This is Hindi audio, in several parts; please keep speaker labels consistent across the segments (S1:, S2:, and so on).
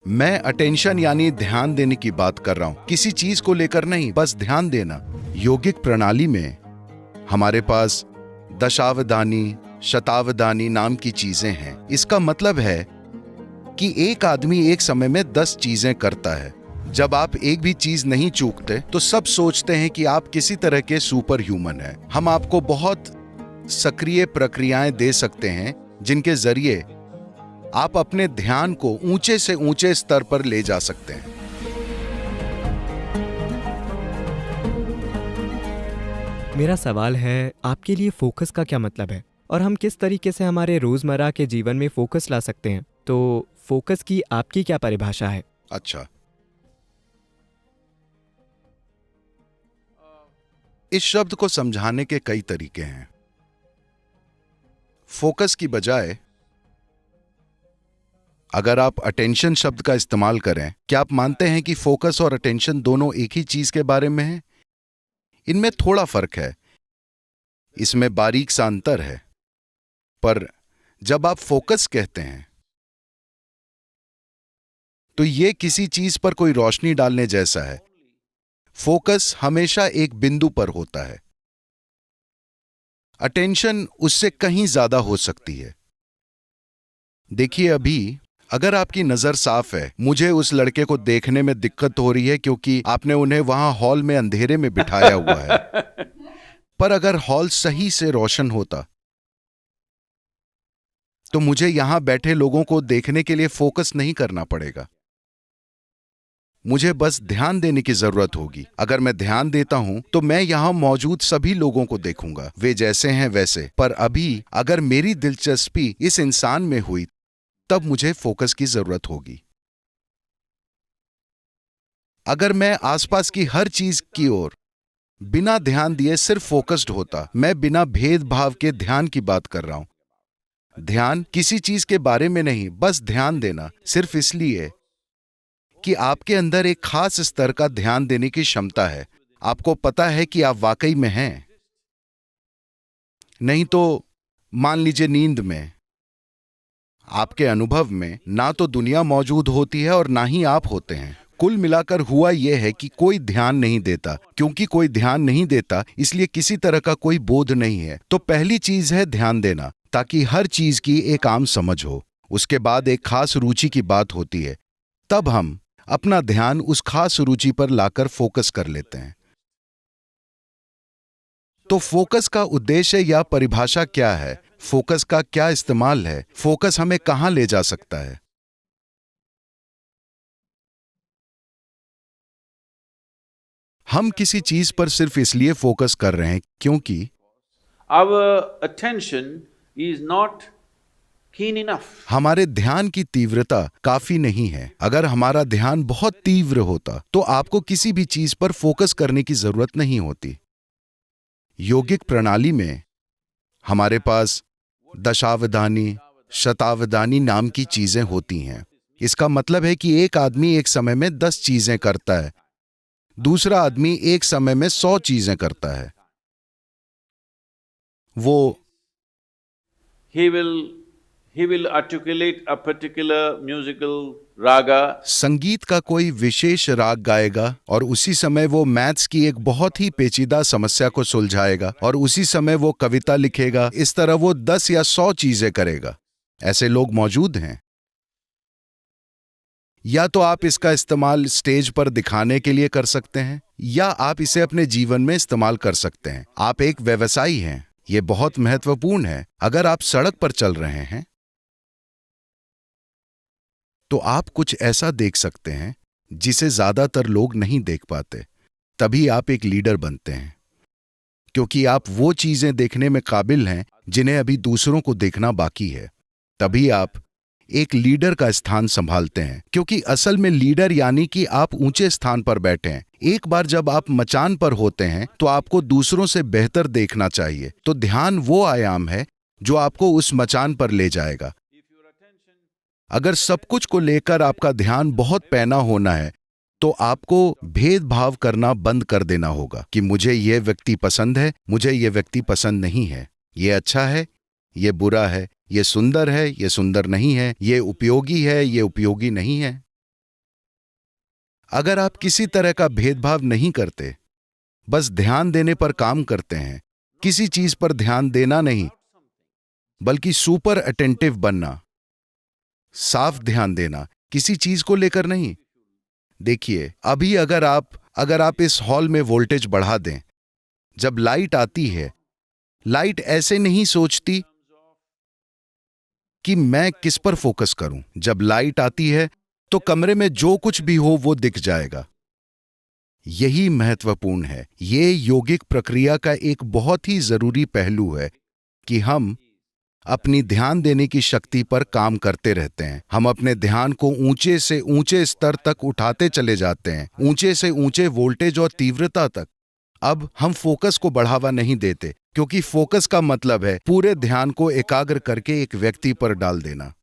S1: मैं अटेंशन यानी ध्यान देने की बात कर रहा हूं, किसी चीज को लेकर नहीं, बस ध्यान देना। योगिक प्रणाली में हमारे पास दशावधानी, शतावधानी नाम की चीजें हैं। इसका मतलब है कि एक आदमी एक समय में 10 चीजें करता है। जब आप एक भी चीज नहीं चूकते तो सब सोचते हैं कि आप किसी तरह के सुपर ह्यूमन हैं। हम आपको बहुत सक्रिय प्रक्रियाएं दे सकते हैं जिनके जरिए आप अपने ध्यान को ऊंचे से ऊंचे स्तर पर ले जा सकते हैं।
S2: मेरा सवाल है, आपके लिए फोकस का क्या मतलब है और हम किस तरीके से हमारे रोजमर्रा के जीवन में फोकस ला सकते हैं? तो फोकस की आपकी क्या परिभाषा है?
S1: अच्छा, इस शब्द को समझाने के कई तरीके हैं। फोकस की बजाय अगर आप अटेंशन शब्द का इस्तेमाल करें, क्या आप मानते हैं कि फोकस और अटेंशन दोनों एक ही चीज के बारे में है? इनमें थोड़ा फर्क है, इसमें बारीक सा अंतर है। पर जब आप फोकस कहते हैं तो यह किसी चीज पर कोई रोशनी डालने जैसा है। फोकस हमेशा एक बिंदु पर होता है। अटेंशन उससे कहीं ज्यादा हो सकती है। देखिए, अभी अगर आपकी नजर साफ है, मुझे उस लड़के को देखने में दिक्कत हो रही है क्योंकि आपने उन्हें वहां हॉल में अंधेरे में बिठाया हुआ है। पर अगर हॉल सही से रोशन होता तो मुझे यहां बैठे लोगों को देखने के लिए फोकस नहीं करना पड़ेगा। मुझे बस ध्यान देने की जरूरत होगी। अगर मैं ध्यान देता हूं तो मैं यहां मौजूद सभी लोगों को देखूंगा, वे जैसे हैं वैसे। पर अभी अगर मेरी दिलचस्पी इस इंसान में हुई तब मुझे फोकस की जरूरत होगी। अगर मैं आसपास की हर चीज की ओर बिना ध्यान दिए सिर्फ फोकस्ड होता, मैं बिना भेदभाव के ध्यान की बात कर रहा हूं। ध्यान किसी चीज के बारे में नहीं, बस ध्यान देना, सिर्फ इसलिए कि आपके अंदर एक खास स्तर का ध्यान देने की क्षमता है। आपको पता है कि आप वाकई में हैं। नहीं तो मान लीजिए नींद में, आपके अनुभव में ना तो दुनिया मौजूद होती है और ना ही आप होते हैं। कुल मिलाकर हुआ यह है कि कोई ध्यान नहीं देता। क्योंकि कोई ध्यान नहीं देता, इसलिए किसी तरह का कोई बोध नहीं है। तो पहली चीज है ध्यान देना, ताकि हर चीज की एक आम समझ हो। उसके बाद एक खास रुचि की बात होती है, तब हम अपना ध्यान उस खास रुचि पर लाकर फोकस कर लेते हैं। तो फोकस का उद्देश्य या परिभाषा क्या है? फोकस का क्या इस्तेमाल है? फोकस हमें कहां ले जा सकता है? हम किसी चीज पर सिर्फ इसलिए फोकस कर रहे हैं क्योंकि
S3: our attention is not keen enough.
S1: हमारे ध्यान की तीव्रता काफी नहीं है। अगर हमारा ध्यान बहुत तीव्र होता तो आपको किसी भी चीज पर फोकस करने की जरूरत नहीं होती। योगिक प्रणाली में हमारे पास दशावधानी, शतावधानी नाम की चीजें होती हैं। इसका मतलब है कि एक आदमी एक समय में 10 चीजें करता है, दूसरा आदमी एक समय में 100 चीजें करता है। वो
S3: He will articulate a particular musical raga.
S1: संगीत का कोई विशेष राग गाएगा और उसी समय वो मैथ्स की एक बहुत ही पेचीदा समस्या को सुलझाएगा, और उसी समय वो कविता लिखेगा। इस तरह वो 10 या 100 चीजें करेगा। ऐसे लोग मौजूद हैं। या तो आप इसका इस्तेमाल स्टेज पर दिखाने के लिए कर सकते हैं, या आप इसे अपने जीवन में इस्तेमाल कर सकते हैं। आप एक व्यवसायी हैं, यह बहुत महत्वपूर्ण है। अगर आप सड़क पर चल रहे हैं तो आप कुछ ऐसा देख सकते हैं जिसे ज्यादातर लोग नहीं देख पाते। तभी आप एक लीडर बनते हैं, क्योंकि आप वो चीजें देखने में काबिल हैं जिन्हें अभी दूसरों को देखना बाकी है। तभी आप एक लीडर का स्थान संभालते हैं, क्योंकि असल में लीडर यानी कि आप ऊंचे स्थान पर बैठे हैं। एक बार जब आप मचान पर होते हैं तो आपको दूसरों से बेहतर देखना चाहिए। तो ध्यान वो आयाम है जो आपको उस मचान पर ले जाएगा। अगर सब कुछ को लेकर आपका ध्यान बहुत पैना होना है तो आपको भेदभाव करना बंद कर देना होगा कि मुझे यह व्यक्ति पसंद है, मुझे यह व्यक्ति पसंद नहीं है, ये अच्छा है, ये बुरा है, ये सुंदर है, ये सुंदर नहीं है, ये उपयोगी है, ये उपयोगी नहीं है। अगर आप किसी तरह का भेदभाव नहीं करते, बस ध्यान देने पर काम करते हैं, किसी चीज पर ध्यान देना नहीं बल्कि सुपर अटेंटिव बनना, साफ ध्यान देना, किसी चीज को लेकर नहीं। देखिए, अभी अगर आप इस हॉल में वोल्टेज बढ़ा दें, जब लाइट आती है, लाइट ऐसे नहीं सोचती कि मैं किस पर फोकस करूं। जब लाइट आती है तो कमरे में जो कुछ भी हो वो दिख जाएगा। यही महत्वपूर्ण है। ये योगिक प्रक्रिया का एक बहुत ही जरूरी पहलू है कि हम अपनी ध्यान देने की शक्ति पर काम करते रहते हैं। हम अपने ध्यान को ऊंचे से ऊंचे स्तर तक उठाते चले जाते हैं, ऊंचे से ऊंचे वोल्टेज और तीव्रता तक। अब हम फोकस को बढ़ावा नहीं देते, क्योंकि फोकस का मतलब है पूरे ध्यान को एकाग्र करके एक व्यक्ति पर डाल देना।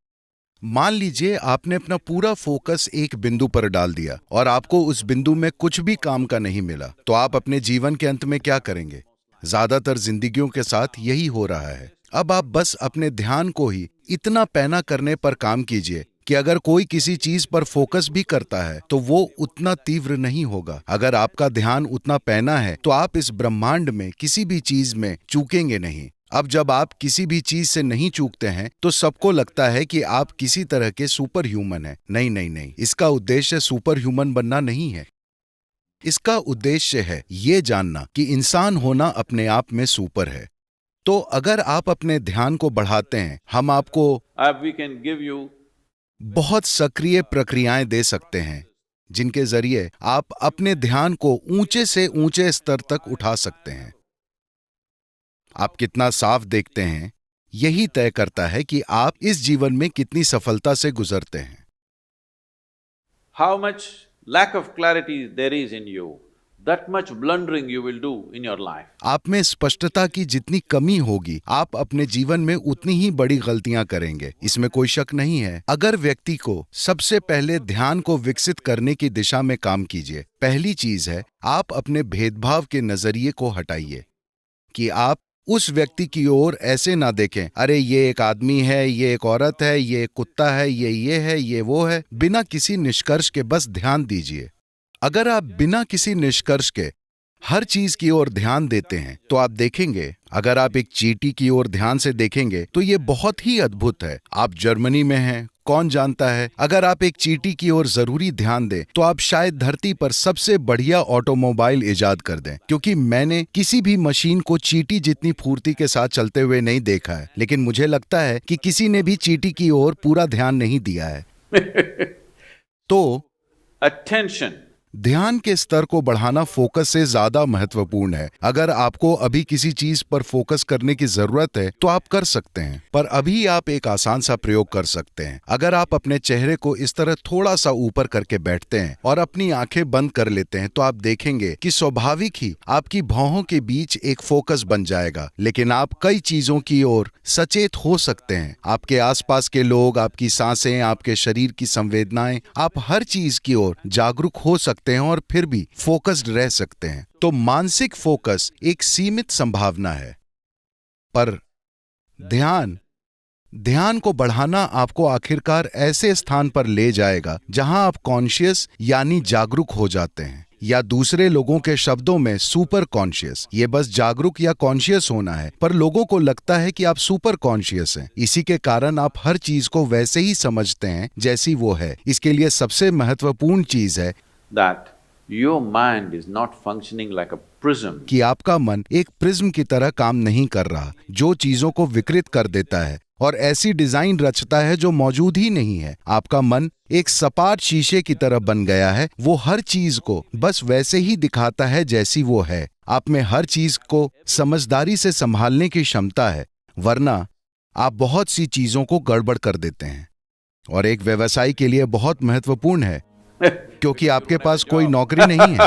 S1: मान लीजिए आपने अपना पूरा फोकस एक बिंदु पर डाल दिया और आपको उस बिंदु में कुछ भी काम का नहीं मिला, तो आप अपने जीवन के अंत में क्या करेंगे? ज्यादातर जिंदगियों के साथ यही हो रहा है। अब आप बस अपने ध्यान को ही इतना पैना करने पर काम कीजिए कि अगर कोई किसी चीज पर फोकस भी करता है तो वो उतना तीव्र नहीं होगा। अगर आपका ध्यान उतना पैना है तो आप इस ब्रह्मांड में किसी भी चीज में चूकेंगे नहीं। अब जब आप किसी भी चीज से नहीं चूकते हैं तो सबको लगता है कि आप किसी तरह के सुपर ह्यूमन हैं। नहीं नहीं नहीं, इसका उद्देश्य सुपर ह्यूमन बनना नहीं है। इसका उद्देश्य है ये जानना कि इंसान होना अपने आप में सुपर है। तो अगर आप अपने ध्यान को बढ़ाते हैं, हम आपको
S3: we can give you
S1: बहुत सक्रिय प्रक्रियाएं दे सकते हैं जिनके जरिए आप अपने ध्यान को ऊंचे से ऊंचे स्तर तक उठा सकते हैं। आप कितना साफ देखते हैं यही तय करता है कि आप इस जीवन में कितनी सफलता से गुजरते हैं।
S3: how much lack of clarity there is in you, that much blundering you will do in your life.
S1: आप में स्पष्टता की जितनी कमी होगी, आप अपने जीवन में उतनी ही बड़ी गलतियां करेंगे, इसमें कोई शक नहीं है। अगर व्यक्ति को सबसे पहले ध्यान को विकसित करने की दिशा में काम कीजिए। पहली चीज है, आप अपने भेदभाव के नजरिए को हटाइए कि आप उस व्यक्ति की ओर ऐसे ना देखें, अरे ये एक आदमी है, ये एक औरत है, ये एक कुत्ता है, ये है, ये वो है। बिना किसी निष्कर्ष के बस ध्यान दीजिए। अगर आप बिना किसी निष्कर्ष के हर चीज की ओर ध्यान देते हैं तो आप देखेंगे, अगर आप एक चींटी की ओर ध्यान से देखेंगे तो ये बहुत ही अद्भुत है। आप जर्मनी में हैं, कौन जानता है, अगर आप एक चींटी की ओर जरूरी ध्यान दें तो आप शायद धरती पर सबसे बढ़िया ऑटोमोबाइल इजाद कर दें। क्योंकि मैंने किसी भी मशीन को चींटी जितनी फुर्ती के साथ चलते हुए नहीं देखा है, लेकिन मुझे लगता है कि किसी ने भी चींटी की ओर पूरा ध्यान नहीं दिया है। तो
S3: Attention.
S1: ध्यान के स्तर को बढ़ाना फोकस से ज्यादा महत्वपूर्ण है। अगर आपको अभी किसी चीज पर फोकस करने की जरूरत है तो आप कर सकते हैं, पर अभी आप एक आसान सा प्रयोग कर सकते हैं। अगर आप अपने चेहरे को इस तरह थोड़ा सा ऊपर करके बैठते हैं और अपनी आंखें बंद कर लेते हैं तो आप देखेंगे कि स्वाभाविक ही आपकी भौहों के बीच एक फोकस बन जाएगा। लेकिन आप कई चीजों की ओर सचेत हो सकते हैं। आपके आसपास के लोग, आपकी सांसें, आपके शरीर की संवेदनाएं, आप हर चीज की ओर जागरूक हो सकते हैं और फिर भी फोकस्ड रह सकते हैं। तो मानसिक फोकस एक सीमित संभावना है, पर ध्यान को बढ़ाना आपको आखिरकार ऐसे स्थान पर ले जाएगा जहां आप कॉन्शियस यानी जागरूक हो जाते हैं, या दूसरे लोगों के शब्दों में सुपर कॉन्शियस। ये बस जागरूक या कॉन्शियस होना है, पर लोगों को लगता है कि आप सुपर कॉन्शियस हैं। इसी के कारण आप हर चीज को वैसे ही समझते हैं जैसी वो है। इसके लिए सबसे महत्वपूर्ण चीज है
S3: That your mind is not functioning like a prism.
S1: कि आपका मन एक प्रिज्म की तरह काम नहीं कर रहा, जो चीजों को विकृत कर देता है और ऐसी डिजाइन रचता है जो मौजूद ही नहीं है। आपका मन एक सपाट शीशे की तरह बन गया है, वो हर चीज को बस वैसे ही दिखाता है जैसी वो है। आप में हर चीज को समझदारी से संभालने की क्षमता है, वरना आप बहुत सी चीजों को गड़बड़ कर देते हैं। और एक व्यवसायी के लिए बहुत महत्वपूर्ण है, क्योंकि आपके पास कोई नौकरी नहीं है।